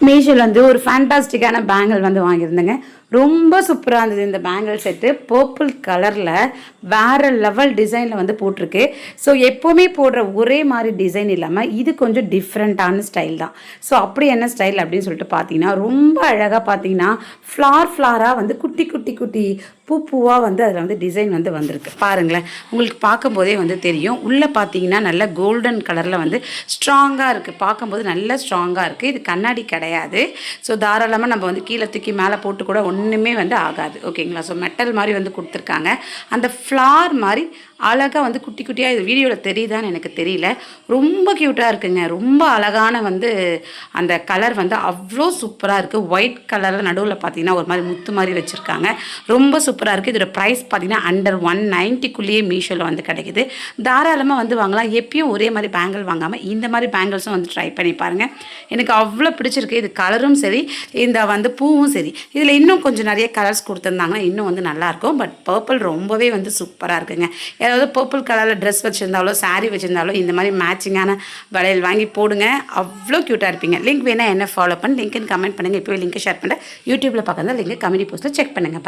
மீஷோல வந்து ஒரு ஃபேண்டாஸ்டிக்கான பேங்கிள் வந்து வாங்கியிருந்தேங்க. ரொம்ப சூப்பராக இருந்தது இந்த பேங்கிள் செட்டு. பர்பிள் கலரில் வேறு லெவல் டிசைனில் வந்து போட்டிருக்கு. ஸோ எப்போவுமே போடுற ஒரே மாதிரி டிசைன் இல்லாமல் இது கொஞ்சம் டிஃப்ரெண்ட்டான ஸ்டைல் தான். ஸோ அப்படி என்ன ஸ்டைல் அப்படின்னு சொல்லிட்டு பார்த்தீங்கன்னா, ரொம்ப அழகாக பார்த்தீங்கன்னா ஃப்ளாராக வந்து குட்டி குட்டி குட்டி பூவாக வந்து அதில் வந்து டிசைன் வந்து வந்திருக்கு. பாருங்களேன், உங்களுக்கு பார்க்கும்போதே வந்து தெரியும். உள்ளே பார்த்தீங்கன்னா நல்ல கோல்டன் கலரில் வந்து ஸ்ட்ராங்காக இருக்குது. பார்க்கும்போது நல்ல ஸ்ட்ராங்காக இருக்குது. இது கண்ணாடி கிடையாது. ஸோ தாராளமாக நம்ம வந்து கீழே தூக்கி மேலே போட்டு கூட ஒன்றுமே வந்து ஆகாது. ஓகேங்களா? ஸோ மெட்டல் மாதிரி வந்து கொடுத்துருக்காங்க. அந்த ஃப்ளார் மாதிரி அழகாக வந்து குட்டி குட்டியாக இது வீடியோவில் தெரியுதான்னு எனக்கு தெரியல. ரொம்ப க்யூட்டாக இருக்குங்க. ரொம்ப அழகான வந்து அந்த கலர் வந்து அவ்வளோ சூப்பராக இருக்குது. ஒயிட் கலரில் நடுவில் பார்த்தீங்கன்னா ஒரு மாதிரி முத்து மாதிரி வச்சுருக்காங்க. ரொம்ப சூப்பராக இருக்குது. இதோட ப்ரைஸ் பார்த்தீங்கன்னா அண்டர் 190க்குள்ளேயே மீஷோவில் வந்து கிடைக்குது. தாராளமாக வந்து வாங்கலாம். எப்பயும் ஒரே மாதிரி பேங்கிள் வாங்காமல் இந்த மாதிரி பேங்கிள்ஸும் வந்து ட்ரை பண்ணி பாருங்கள். எனக்கு அவ்வளோ பிடிச்சிருக்கு. இது கலரும் சரி, இந்த வந்து பூவும் சரி. இதில் இன்னும் கொஞ்சம் நிறைய கலர்ஸ் கொடுத்துருந்தாங்கன்னா இன்னும் வந்து நல்லாயிருக்கும். பட் பர்பிள் ரொம்பவே வந்து சூப்பராக இருக்குங்க. ஏதாவது பர்பிள் கலரில் ட்ரெஸ் வச்சுருந்தாலோ சாரீ வச்சுருந்தாலோ இந்த மாதிரி மேட்சிங்கான வளையல் வாங்கி போடுங்க. அவ்வளோ க்யூட்டாக இருப்பீங்க. லிங்க் வேணால் என்ன ஃபாலோ பண்ணி லிங்க்னு கமெண்ட் பண்ணுங்கள். இப்போவே லிங்க்கை ஷேர் பண்ணுறேன். யூடியூப்பில் பார்க்குறதா லிங்க் கமெண்ட் போஸ்ட்டில் செக் பண்ணுங்கள்.